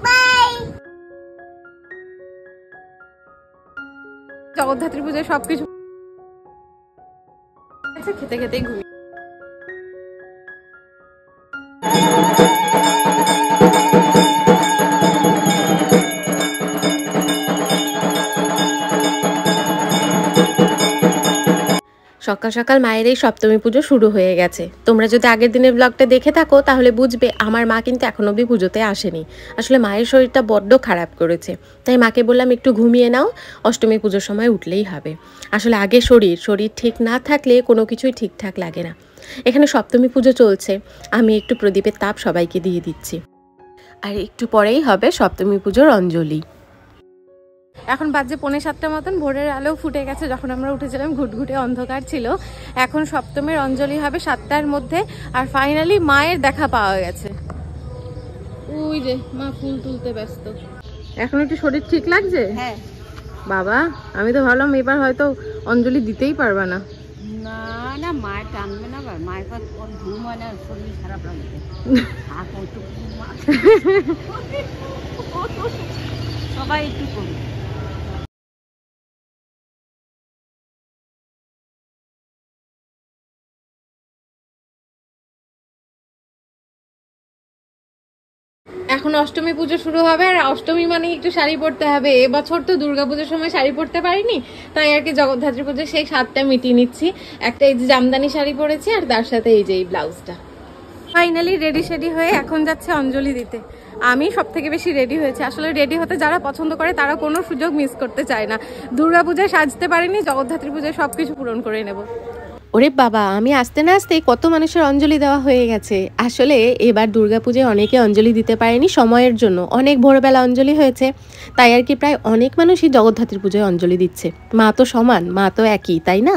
By. Jagaddhatri পূজায় সবকিছু খেতে খেতেই ঘুমিয়ে। সকাল সকাল মায়ের এই সপ্তমী পুজো শুরু হয়ে গেছে। তোমরা যদি আগের দিনের ব্লগটা দেখে থাকো তাহলে বুঝবে আমার মা কিন্তু এখন অবধি পুজোতে আসেনি। আসলে মায়ের শরীরটা বড্ড খারাপ করেছে, তাই মাকে বললাম একটু ঘুমিয়ে নাও, অষ্টমী পুজোর সময় উঠলেই হবে। আসলে আগে শরীর ঠিক না থাকলে কোনো কিছুই ঠিকঠাক লাগে না। এখানে সপ্তমী পুজো চলছে, আমি একটু প্রদীপের তাপ সবাইকে দিয়ে দিচ্ছি। আর একটু পরেই হবে সপ্তমী পুজোর অঞ্জলি। এখন বাজে 6:45 মতন, ভোরের আলো ফুটে গেছে। যখন আমরা উঠেছিলাম ঘুটঘুটে অন্ধকার ছিল। এখন সপ্তমীর অঞ্জলি হবে 7টার মধ্যে। আর ফাইনালি মায়ের দেখা পাওয়া গেছে। ওই যে মা ফুল তুলতে ব্যস্ত। এখন একটু শরীর ঠিক লাগছে? হ্যাঁ বাবা, আমি তো ভাবলাম এবার হয়তো অঞ্জলি দিতেই পারবা না। না না, মায়ের টানবে না, মায়ের পর ঘুম হয় না, শরীর খারাপ লাগবে। সবাই একটু করি। এখন অষ্টমী পুজো শুরু হবে, আর অষ্টমী মানে একটু শাড়ি পরতে হবে। এবছর তো দুর্গাপুজোর সময় শাড়ি পরতে পারিনি, তাই আর কি জগদ্ধাত্রী পুজো সেই স্বাদটা মিটিয়ে নিচ্ছি। একটা এই যে জামদানি শাড়ি পরেছি, আর তার সাথে এই যে এই ব্লাউজটা। ফাইনালি রেডি সেডি হয়ে এখন যাচ্ছে অঞ্জলি দিতে। আমি সব থেকে বেশি রেডি হয়েছে। আসলে রেডি হতে যারা পছন্দ করে তারা কোনো সুযোগ মিস করতে চায় না। দুর্গাপূজায় সাজতে পারিনি, জগদ্ধাত্রী পুজোয় সবকিছু পূরণ করে নেব। ওরে বাবা, আমি আসতে না আসতেই কত মানুষের অঞ্জলি দেওয়া হয়ে গেছে। আসলে এবার দুর্গাপূজায় অনেকে অঞ্জলি দিতে পারেনি সময়ের জন্য, অনেক ভোরবেলা অঞ্জলি হয়েছে, তাই আর কি প্রায় অনেক মানুষই জগদ্ধাত্রী পুজোয় অঞ্জলি দিচ্ছে। মা তো সমান, মা তো একই, তাই না?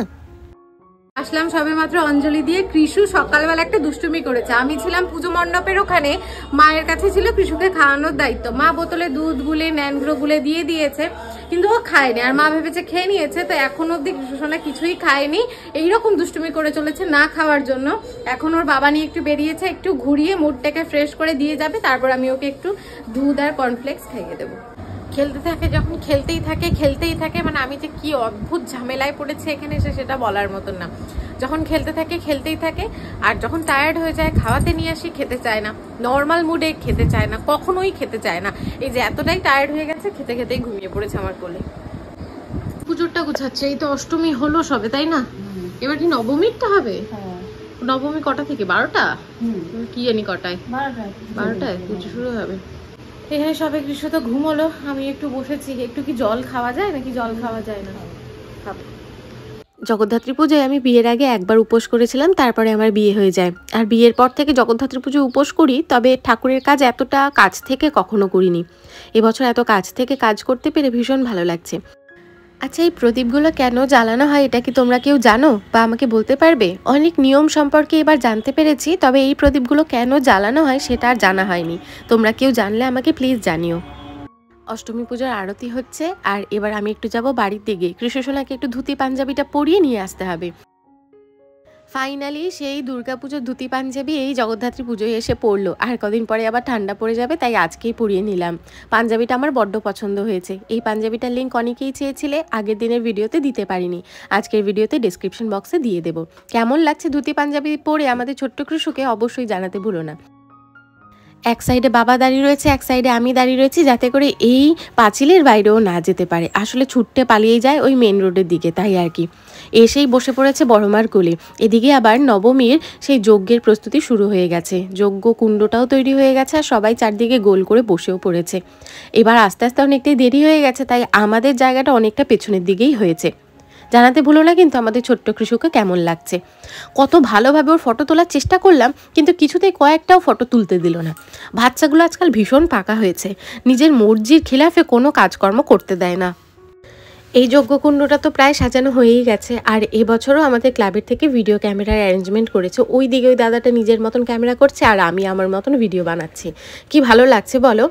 আসলাম সবে মাত্র অঞ্জলি দিয়ে। কৃষু সকালবেলা একটা দুষ্টুমি করেছে। আমি ছিলাম পুজো মণ্ডপের ওখানে, মায়ের কাছে ছিল কৃষুকে খাওয়ানোর দায়িত্ব। মা বোতলে দুধ গুলে ন্যানগুলো গুলে দিয়ে দিয়েছে, কিন্তু ও খায়নি। আর মা ভেবেছে খেয়ে নিয়েছে, তো এখন অব্দি কৃষু সোনা কিছুই খায়নি। এইরকম দুষ্টুমি করে চলেছে না খাওয়ার জন্য। এখন ওর বাবা নিয়ে একটু বেরিয়েছে, একটু ঘুরিয়ে মুডটাকে ফ্রেশ করে দিয়ে যাবে, তারপর আমি ওকে একটু দুধ আর কর্নফ্লেক্স খাইয়ে দেবো। খেলতে থাকে, যখন খেলতেই থাকে, মানে আমি যে কি অদ্ভুত ঝামেলায় পড়েছে এখানে এসে সেটা বলার মতন না। যখন খেলতেই থাকে, আর যখন টায়ার্ড হয়ে যায় খাওয়াতে নিয়ে আসি, খেতে চায় না। নর্মাল মুডে খেতে চায় না, কখনোই খেতে চায় না। এই যে এতটাই টায়ার্ড হয়ে গেছে, খেতেই ঘুমিয়ে পড়েছে আমার কোলে। পুজোরটা গুছাচ্ছে, এই তো অষ্টমী হলো সবে, তাই না? এবার কি নবমীরটা হবে? নবমী কটা থেকে? 12টা? কি জানি কটায়, 12টায় পুজো শুরু হবে। এখানে সবে কৃষ্ণ তো ঘুমোলো, আমি একটু বসেছি। একটু কি জল খাওয়া যায় নাকি? জল খাওয়া যায় না। জগদ্ধাত্রী পুজোয় আমি বিয়ের আগে একবার উপোস করেছিলাম, তারপরে আমার বিয়ে হয়ে যায়। আর বিয়ের পর থেকে জগদ্ধাত্রী পুজো উপোস করি, তবে ঠাকুরের কাজ এতটা কাছ থেকে কখনো করিনি। এবছর এত কাছ থেকে কাজ করতে পেরে ভীষণ ভালো লাগছে। আচ্ছা, এই প্রদীপগুলো কেন জ্বালানো হয় এটা কি তোমরা কেউ জানো বা আমাকে বলতে পারবে? অনেক নিয়ম সম্পর্কে এবার জানতে পেরেছি, তবে এই প্রদীপগুলো কেন জ্বালানো হয় সেটা আর জানা হয়নি। তোমরা কেউ জানলে আমাকে প্লিজ জানিও। অষ্টমী পূজার আরতি হচ্ছে, আর এবার আমি একটু যাব বাড়ির দিকে। কৃষ্ণসোনাকে একটু ধুতি পাঞ্জাবিটা পরিয়ে নিয়ে আসতে হবে। ফাইনালি সেই দুর্গাপুজোর ধুতি পাঞ্জাবি এই জগদ্ধাত্রী পুজোয় এসে পড়লো। আর কদিন পরে আবার ঠান্ডা পড়ে যাবে, তাই আজকেই পরিয়ে নিলাম। পাঞ্জাবিটা আমার বড্ড পছন্দ হয়েছে। এই পাঞ্জাবিটার লিঙ্ক অনেকেই চেয়েছিলে, আগের দিনের ভিডিওতে দিতে পারিনি, আজকের ভিডিওতে ডেসক্রিপশন বক্সে দিয়ে দেবো। কেমন লাগছে ধুতি পাঞ্জাবি পরে আমাদের ছোট্ট কৃষুকে অবশ্যই জানাতে ভুলো না। এক সাইডে বাবা দাঁড়িয়ে রয়েছে, এক সাইডে আমি দাঁড়িয়ে রয়েছি, যাতে করে এই পাঁচিলের বাইরেও না যেতে পারে। আসলে ছুটতে পালিয়ে যায় ওই মেন রোডের দিকে, তাই আর কি। এসেই বসে পড়েছে বড়মার কোলে। এদিকে আবার নবমীর সেই যজ্ঞের প্রস্তুতি শুরু হয়ে গেছে। যজ্ঞ কুণ্ডটাও তৈরি হয়ে গেছে, আর সবাই চারদিকে গোল করে বসেও পড়েছে। এবার আস্তে আস্তে অনেকটাই দেরি হয়ে গেছে, তাই আমাদের জায়গাটা অনেকটা পেছনের দিকেই হয়েছে। জানাতে ভুলো না কিন্তু আমাদের ছোট্ট কৃষুকে কেমন লাগছে। কত ভালোভাবে ওর ফটো তোলার চেষ্টা করলাম, কিন্তু কিছুতেই কয়েকটাও ফটো তুলতে দিল না। বাচ্চাগুলো আজকাল ভীষণ পাকা হয়েছে, নিজের মর্জির খিলাফে কোনো কাজকর্ম করতে দেয় না। এই যজ্ঞকুণ্ডটা তো প্রায় সাজানো হয়েই গেছে, আর এবছরও আমাদের ক্লাবের থেকে ভিডিও ক্যামেরার অ্যারেঞ্জমেন্ট করেছে। ওই দিকে ওই দাদাটা নিজের মতন ক্যামেরা করছে আর আমি আমার মতন ভিডিও বানাচ্ছি। কি ভালো লাগছে বলো।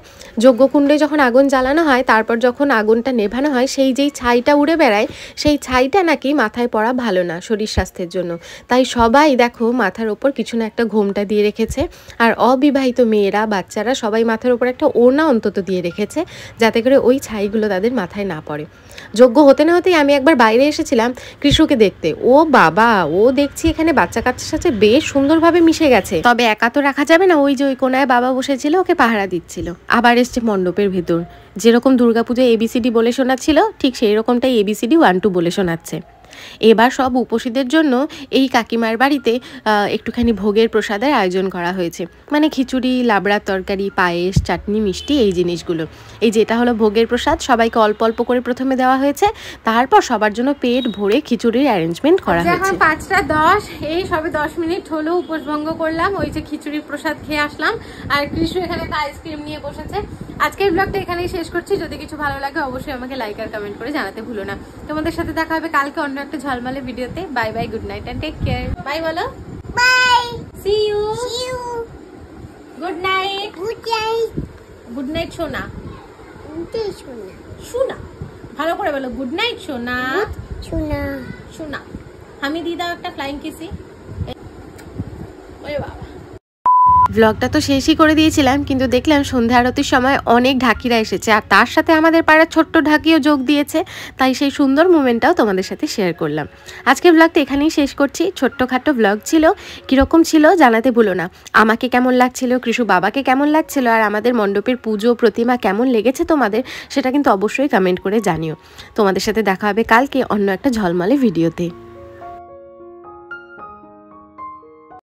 যজ্ঞকুণ্ডে যখন আগুন জ্বালানো হয়, তারপর যখন আগুনটা নেভানো হয়, সেই যেই ছাইটা উড়ে বেড়ায়, সেই ছাইটা নাকি মাথায় পড়া ভালো না শরীর স্বাস্থ্যের জন্য। তাই সবাই দেখো মাথার ওপর কিছু না একটা ঘোমটা দিয়ে রেখেছে, আর অবিবাহিত মেয়েরা বাচ্চারা সবাই মাথার ওপর একটা ওড়না অন্তত দিয়ে রেখেছে, যাতে করে ওই ছাইগুলো তাদের মাথায় না পড়ে। যজ্ঞ হতে না হতেই আমি একবার বাইরে এসেছিলাম কৃষুকে দেখতে। ও বাবা, ও দেখছি এখানে বাচ্চা কাচ্চার সাথে বেশ সুন্দরভাবে মিশে গেছে। তবে একা তো রাখা যাবে না, ওই যে ওই কোনায় বাবা বসেছিল, ওকে পাহারা দিচ্ছিল। আবার এসছে মণ্ডপের ভেতর, যেরকম দুর্গাপুজোয় এবিসিডি বলে শোনাচ্ছিল, ঠিক সেই রকমটাই ABCD 1 2 বলে শোনাচ্ছে। এবার সব উপসীদের জন্য এই কাকিমার বাড়িতে একটুখানি ভোগের প্রসাদের আয়োজন করা হয়েছে, মানে খিচুড়ি, লাবড়ার তরকারি, পায়েস, চাটনি, মিষ্টি, এই জিনিসগুলো। এই যেটা হলো ভোগের প্রসাদ, সবাইকে অল্প অল্প করে প্রথমে দেওয়া হয়েছে, তারপর সবার জন্য পেট ভরে খিচুড়ির অ্যারেঞ্জমেন্ট করা হয়েছে। এখন 5টা 10, এই সবে 10 মিনিট হলো উপোস ভঙ্গ করলাম, ওই যে খিচুড়ির প্রসাদ খেয়ে আসলাম, আর কৃষ্ণ এখানে একটা আইসক্রিম নিয়ে বসেছে। আজকের ব্লগটা এখানেই শেষ করছি। যদি কিছু ভালো লাগে অবশ্যই আমাকে লাইক আর কমেন্ট করে জানাতে ভুলো না। তোমাদের সাথে দেখা হবে কালকে অন্য একটা ঝলমলে ভিডিওতে। Bye bye, good night and take care. Bye বলো। Bye, see you. Good night. Good night সোনা। সোনা ভালো করে বলো, গুড নাইট সোনা। সোনা আমি দিয়ে দাও একটা ফ্লাইং কিসি। ওরে বাবা। ব্লগটা তো শেষই করে দিয়েছিলাম, কিন্তু দেখলাম সন্ধ্যা আরতির সময় অনেক ঢাকিরা এসেছে, আর তার সাথে আমাদের পাড়ার ছোট্ট ঢাকিও যোগ দিয়েছে। তাই সেই সুন্দর মোমেন্টটাও তোমাদের সাথে শেয়ার করলাম। আজকের ব্লগটা এখানেই শেষ করছি। ছোট্টখাটো ব্লগ ছিল, কীরকম ছিল জানাতে ভুলো না। আমাকে কেমন লাগছিল, কৃষু বাবাকে কেমন লাগছিল, আর আমাদের মণ্ডপের পুজো প্রতিমা কেমন লেগেছে তোমাদের, সেটা কিন্তু অবশ্যই কমেন্ট করে জানিও। তোমাদের সাথে দেখা হবে কালকে অন্য একটা ঝলমলে ভিডিওতে।